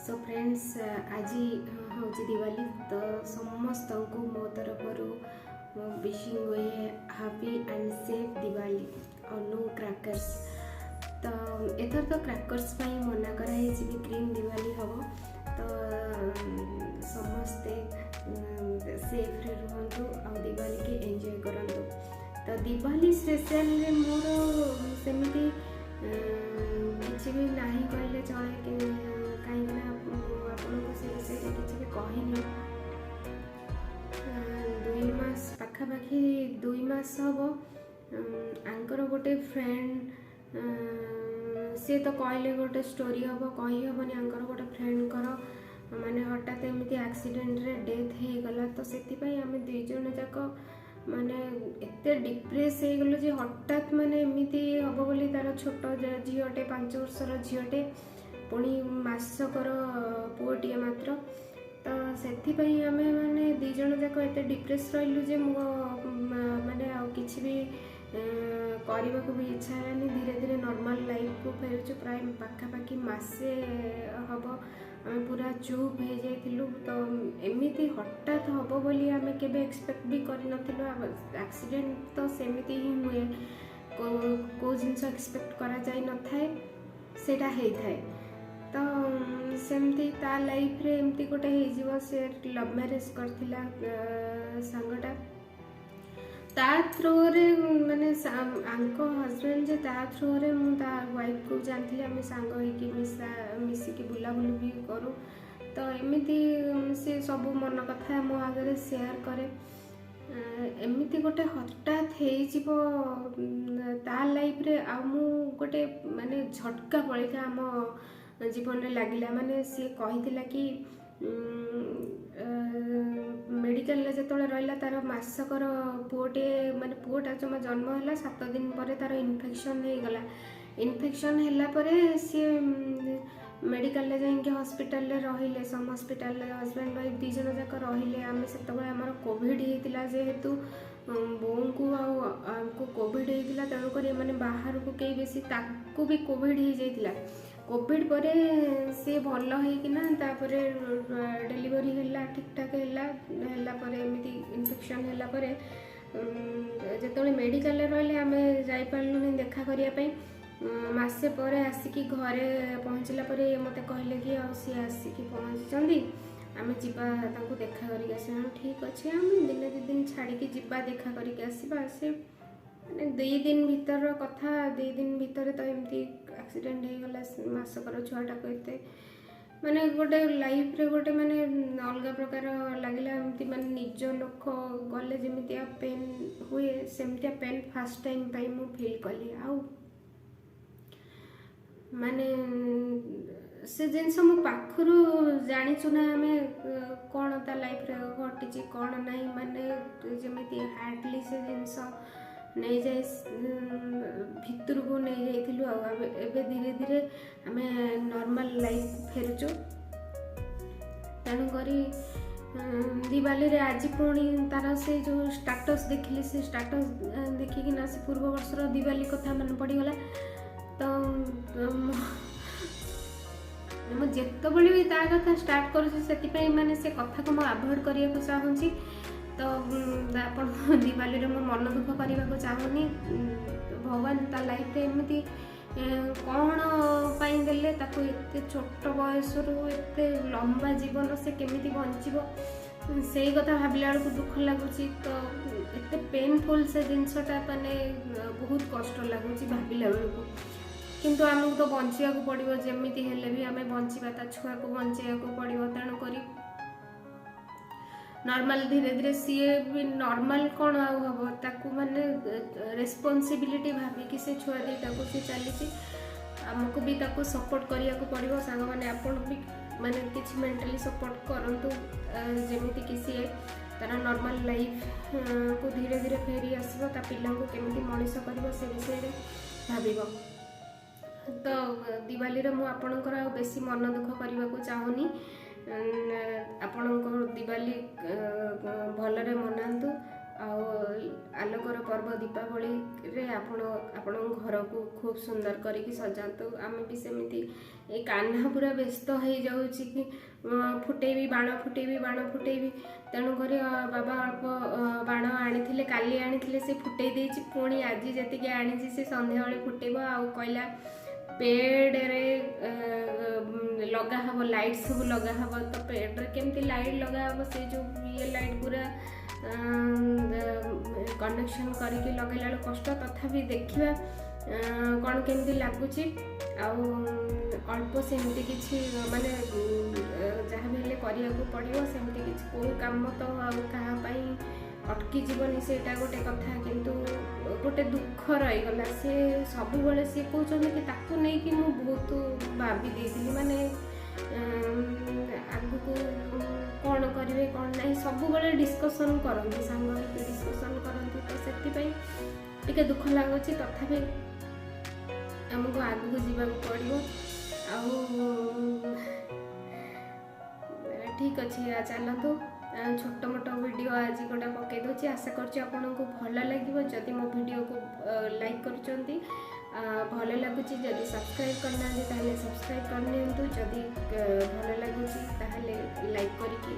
So friends आज हूँ दिवाली तो समस्त को मो तरफ wishing A happy and safe Diwali और नो क्रैकर्स। तो एथर तो क्रैकर्स मना कराई ग्रीन दिवाली हम तो समस्ते सेफ रे रुहतु आ दिवाली के एंजॉय करंतु। तो दिवाली स्पेशल मोर सेमती किसी भी नहीं कहले चले कि कहीं आपको से विषय किसी भी कहनी 2 मास पाखापाखि 2 मास हम आंकर गोटे फ्रेंड सी तो कहले गोटे स्टोरी हम कही हेनी आंकर गोटे फ्रेंड कर माने हठात एमती एक्सीडेंट रे डेथ हो गला। तो से आम 2 जन जाक माने एते डिप्रेस हो गलु जे हठात माने एमती हम बोली तार छोट झीटे 5 वर्षर झीटे पुणी मासकर पुओटे मात्र। तो से आम माने 2 जन जाक एते डिप्रेस रही जे माने किसी भी करने को भी इच्छा है। धीरे धीरे नॉर्मल लाइफ को फेरुचु प्राय पाखापाखि मसे हम आम पूरा चुप हो जाइलु। तो एमती हठात हम बोली आम के एक्सपेक्ट भी कर एक्सीडेंट तो सेमती ही हुए को जिनस एक्सपेक्ट करा जाई न थाए सेटा हे थाए। तो सेमती ता लाइफ रे एमती गोटे हो से लव मैरेज करथिला सांगटा ता थ्रो रे माने आंको हस्बैंड जे ता थ्रो रे मु ता वाइफ को जानथि आम सांग होइकी मिसिकी बुला बुली भी करूँ। तो एमती से सब मन कथा मो आगे शेयर करे एमती गोटे हठात हो ता लाइफ रे आ मु गोटे माने झटका पड़ेगा आम जीवन में लगिला। माने सी कही कि मेडिकल जो रहा तार मासकर पुओटे माने पुओटा जमा जन्म है 7 दिन पर तार इन्फेक्शन हो गला। इन्फेक्शन है सी मेडिकल जाइए हॉस्पिटल रहिले सम हॉस्पिटल हस्बैंड वाइफ 2 जन जाक रहिले। आम से आमर कोविड होता जेहेतु बोऊ को आमको कोविड होता तेणुक मैंने बाहर को कई बेसी ताकू भी कोविड हो जाता। कोविड पर सी भल होना डेलीवरी है ठीक ठाक है एमती इन्फेक्शन है जो मेडिकल रही आम जापारूनी देखा करने मसे पर आसिकी घरे पहुँचला मत कहले कि सी आसिकी पहुँची आम जीवा देखा करके आस ठीक अच्छे आम दिन 2 दिन छाड़ी जीवा देखा करके आसवा से माने 2 दिन भीतर कथा 2 दिन भीतर तो एमती एक्सीडेंट हो गला मासकर छुआटा को एते माने गोटे लाइफ रे गोटे माने अलग प्रकार लगिला एमती माने निज लोक गले जमिति पेन हुए सेमती पेन फर्स्ट टाइम पाई मु फील कली। आउ माने से जिनस मो पाखरु जानिछु ना आम कौन ता लाइफ रे घटी कौन नहीं माने जमिति हार्डली से जिनस नहीं जाए भितर को नहीं जाइलु एबे धीरे धीरे आम नॉर्मल लाइफ फेरुचु। तेणुक दिवाली रे आज पुणी तार से जो स्टाटस देखिली से स्टाटस देखिकिना से पूर्व वर्षर दिवाली कथा मन पड़गला। तो मुझे जितेबाला भी ता कथा स्टार्ट करुँचे माने से कथा को अवॉइड करने को चाहूँगी। तो आप दिवाली रे मन दुख करने को चाहूनी भगवान ता लाइफ रे एमती कौन पाई देले ताको एते छोट बयस एते लंबा जीवन से केमिति बंचिबो से कथा भाविला बेलू दुख लगुच। तो एते पेनफुल से जिनसटा माने बहुत कष्ट लगुच भाविला बेलू किंतु आमको तो बंचा पड़ो जमीती हेले भी आम बंचा ता छुआ को बंचा पड़ो। तेणुक नॉर्मल धीरे धीरे सी भी नॉर्मल कौन हम ताकू माने रेस्पॉन्सिबिलिटी भाविकी से छुआ दी सी चली आमको भी ताकू सपोर्ट करिया को पड़ो। सांग मैंने आपण भी माने किसी मेंटली सपोर्ट करंतु जेमिति कि सी तार नॉर्मल लाइफ को धीरे धीरे फेरी आसो ता पिला को केमिति मनीष कर से विषय भाविबो। तो दिवाली रे मु आपणकर बेसी मन दुख करने को चाहूनी आपण दिवाली भलरे मनातु आलोकर पर्व दीपावली रे आपण घर को खूब सुंदर करके सजातु। आम भी सेमती ए कान्हा पूरा व्यस्त हो जाऊँगी कि फुटेबी बाण फुटेबी तेणुक बाबा अल्प बाण आनी काली आनी से फुटे देछि पुणी आज जी आनी से संध्या बेले फुटेब आउ कहला पेड़ रे लगा हब लाइट सब लगा हब तो पेड़ रे केमती लाइट लगा हब से जो ये लाइट पूरा कनेक्शन करके लगेला कष्ट तथापि देखिए कौन केमती लगुच अल्प सेमती किसी माने जहाँ भी हेले करिया को पड़ियो सेमती किसी को काम तो कहापाई अटकी जीवनी सेटा गोटे कथा किंतु गोटे दुख रहीगला सी सब बेले सी कहते कि ताकू नहीं कि मु बहुत भाभी देती माने आगु को कौन करेंगे कौन ना सब बेले डिस्कसन करती सांग डिस्कसन करती तो से टी दुख लगुच तथापि आमको आगू जावाक पड़ो ठीक अच्छे चलतु छोट मोट वीडियो आज गोटा पकई दूसरी आशा करको भल लगे जदि मो वीडियो को लाइक कर भल लगुच जदि सब्सक्राइब करना ताहले सब्सक्राइब करनी जदि भल लगुच ताहले लाइक करके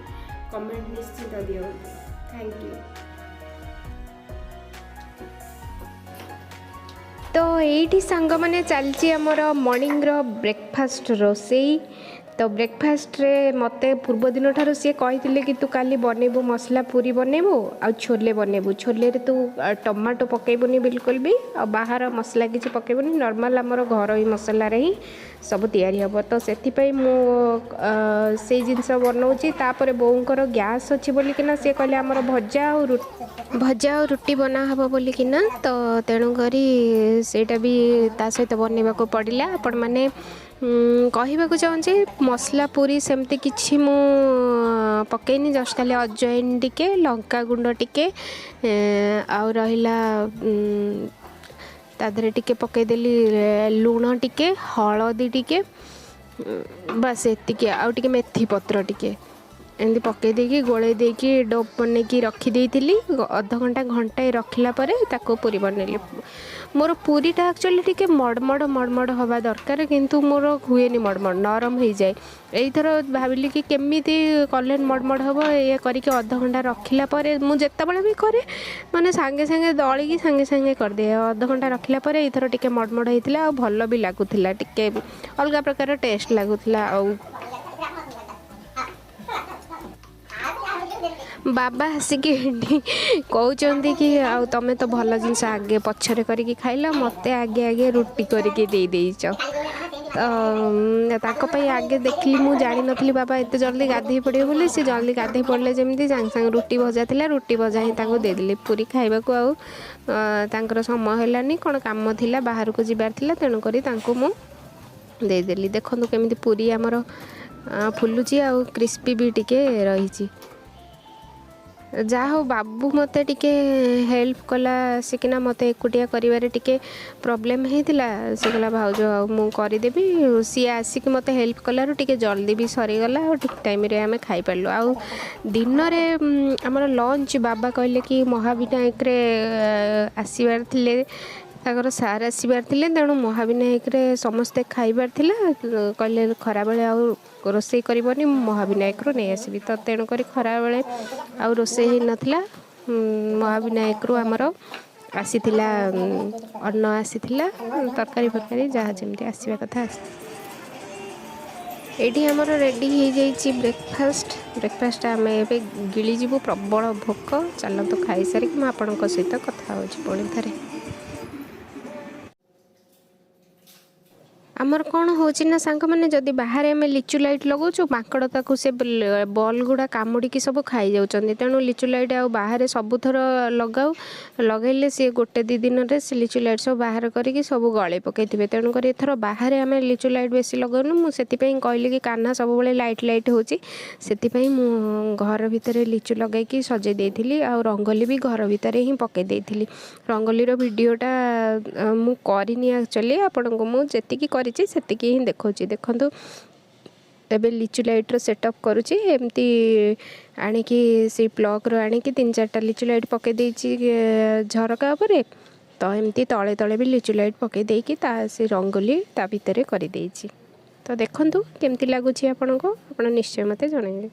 कमेंट निश्चित दियो। Thank you. तो यही सांग मैंने चलती आमर मॉर्निंग रो ब्रेकफास्ट रोसई तो ब्रेकफास्ट रे मते पूर्व दिन ठार सी कही कि तू काली बनैबू मसला पूरी बनैबू आ छोले बनैबू छोले रे तू टमाटो पकेबुनी बिल्कुल भी आ बाहर मसला किसी पकेबुनी नॉर्मल आमर घर ही मसला रे ही सब तैयारी हम तो से जिनस बनाऊँगी तापर बोऊंकर गैस अच्छी बोलिकिना सी कहले आमर भजा और रुटी बना हब बोलिकिना तो तेणुक सेटा भी ता सहित बनैबा को पड़िला आपण माने कहवाक चाहूँगी मसला पूरी सेमती किसी मु पकईनी जस्ट खाली अजवाइन टिके लंका गुंड टिके आउ रहिला तादरे टिके पकईदेली लुण टिके हलदी टिके बस एतिके आउ टिके मेथी पत्र टिके एमती पकई देकी गोले देकी डो बनैकी रखीदी अध घंटा घंटाए रखला परे ताको पूरी बनैली मोर पूरीटा एक्चुअली टिके मड़मड़ हवा दरकार किंतु मोर हुएनी मड़मड़ नरम हो जाए यहीथर भाविली कि केमिति कले मड़मड़ हम ये करके अध घंटा रखला परे मु जेतेबेले भी करे माने सांगे सांगे दलिकी सांगे सांगे कर दे अध घंटा रखला परे एथर टिके मड़मड़ होइतिला आ भल भी लागुथिला टिके अलग प्रकार टेस्ट लागुथिला आ बाबा आसिकी कहते कि आ तमें तो भल जिनस आगे पछरे करके खाइल मत आगे आगे रुटी करके दे देइछ तो आगे देखली मु जानी नथली बाबा एत जल्दी गाधे पड़े बोली सी जल्दी गाधे पड़े जमी सांगे सांगे रुटी भजा थिला रुटी भजा ही ताको देदेली पूरी खाइबा को आउ तांकर समय हेलानी कौन काम थिला बाहर को जिबार थिला तेणु करी तांको मु देदेली देखंतु केमिति पूरी आमर फुलुची आ क्रिस्पी भी टिके रही जहा हो बाबू मते टिके हेल्प कला सिकिना मते एकुटिया करिवारे टिके प्रॉब्लम हेतिला से कला भाउज मु करदेबी सी आसिक मते हेल्प कलारु टिके जल्दी भी सरी गला और ठीक टाइम रे आमे खाई पारलो आ दिन रे हमर लंच बाबा कहले कि महाविनायक रे आसीबार थिले ताकर सार आसबार थे तेणु महाविनायक रे समस्ते खाइबार थिला कहले खरा बेले आ रोसई करबनी महाविनायक रू नहीं आसबी तो तेणुक खरा बेले आ रोसई ही नथिला महाविनायक रू आमर आसीथिला अन्न आसीथिला तरकारी फरकारी जहाँ जमी आसवा कथा एठी हमर रेडी हो जाइए ब्रेकफास्ट आम ए गिली जीवु प्रबल भोक चलतु खाई सारिक मैं आपण सहित कथा हो पुणी थे आमर कौन होना सांग मैंने जदि बाहर आम लिचु लाइट लगाऊँ माकड़ ताकू से बल गुड़ा कामुड़ी सब खाई जाऊँ तेणु लिचु लाइट आ बाहर सबुथर लगाऊ लगेले सी गोटे दी दिन में से लिचु लाइट सब बाहर करके सब गले पकई तेणुक एथर बाहर आम लिचु लाइट बेसी लगाऊनु मुझे कहली कि कान्हा सब लाइट होची मु घर भितर लिचु लगे सजे देती आ रंगोली भी घर भितर ही पकई देती रंगोली वीडियोटा मु करनी एक्चुअली आपण को मुझे सेतिकी ही देखौची देखंतु एबे लिचु लाइट्र सेटअप करुँची एमती आणिकी से प्लग्र आणिकी 3-4टा लिचु लाइट पके देइची झरका उपरे तो एमती तले तले भी लिचु लाइट पके देइकी ता से रंगोली ता भितर कर देइची। तो देखंतु केमती लागुची आपनको आपण निश्चय मते जणाइबे।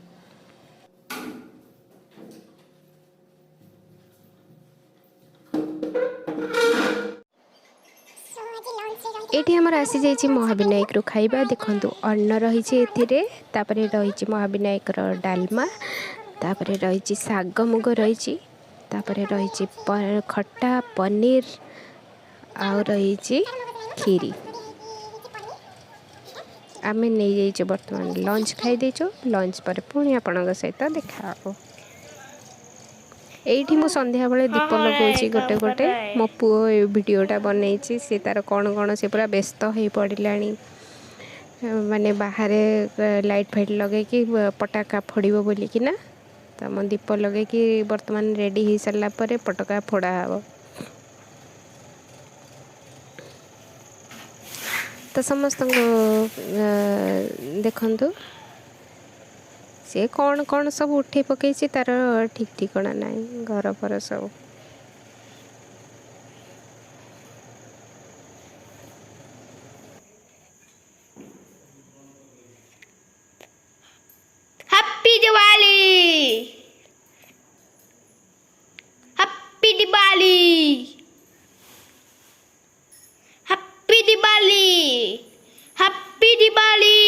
एठी हमर आसी जाइछि महाविनायक रो खाइबा देखंतु अन्न रहिछि एथिरे तापरे रहिछि महाविनायक रो डालमा तापरे रहिछि साग मुग रहिछि तापरे रहिछि खट्टा पनीर आ रहिछि खीरी। आमे नहीं जाइछो वर्तमान लंच खाई देछो लंच पर पुणी आपनक सहित देखा हो। एठी मो संध्या बेले दीप लगाउछि गोटे गोटे मो पुओ वीडियोटा बनैछि से तार कौन कौन से पूरा व्यस्त हो पड़िलानी माने बाहर लाइट फाइट लगे कि पटाका फोड़िबो बोली कि ना तो मो दीप लगे कि वर्तमान रेडी हो सारा पर पटाका फोड़ा हबो। तो समस्त देखंतु से कौन कौन सब उठे पकई तार ठीक ठिकाना ना घर पर सब। Happy Diwali happy Diwali happy Diwali happy Diwali.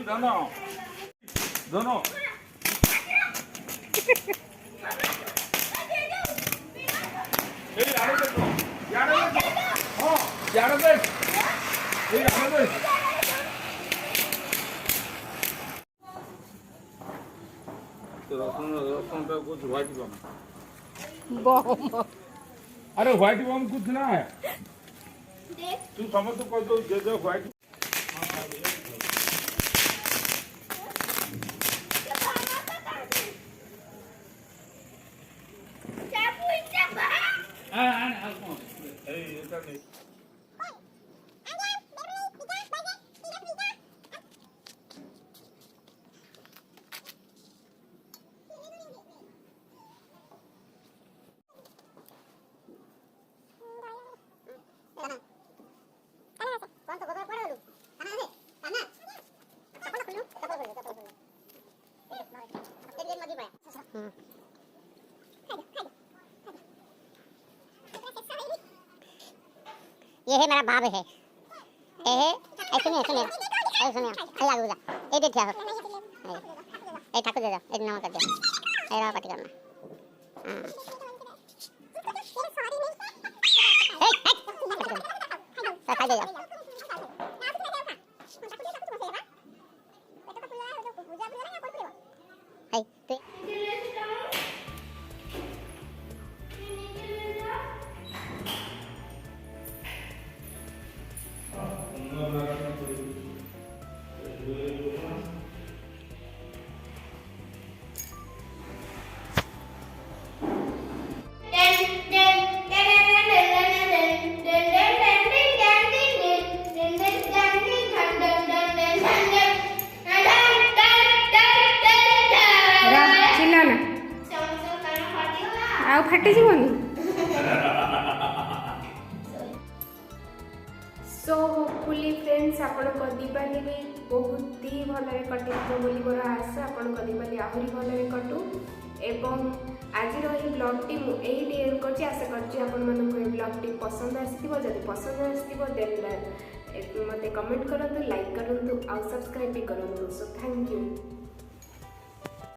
दोनों दोनों कुछ व्हाइट बम अरे व्हाइट बम कुछ ना है तू समझ तो कोई तो दे दो व्हाइट ये है मेरा बाप है ये है सुनिए सुनिए अरे सुनिए अरे आगे जा ये देखिए ये ठाकुर दे दो एक नमक कर दो ये रहा पार्टी करना हां खा दे जाओ फाटी जीवन सो होपफुली फ्रेंड्स आपण दिवाली भी बहुत ही भल कटि बोली मोर आशा आपण दिवाली आहरी भल कटू एवं आज ब्लॉगटी मुझे एंड कर आशा कर ब्लॉगटी पसंद आसो जब पसंद आसो देन मत कमेंट करूँ लाइक करूँ और सब्सक्राइब भी करूँ। So thank you.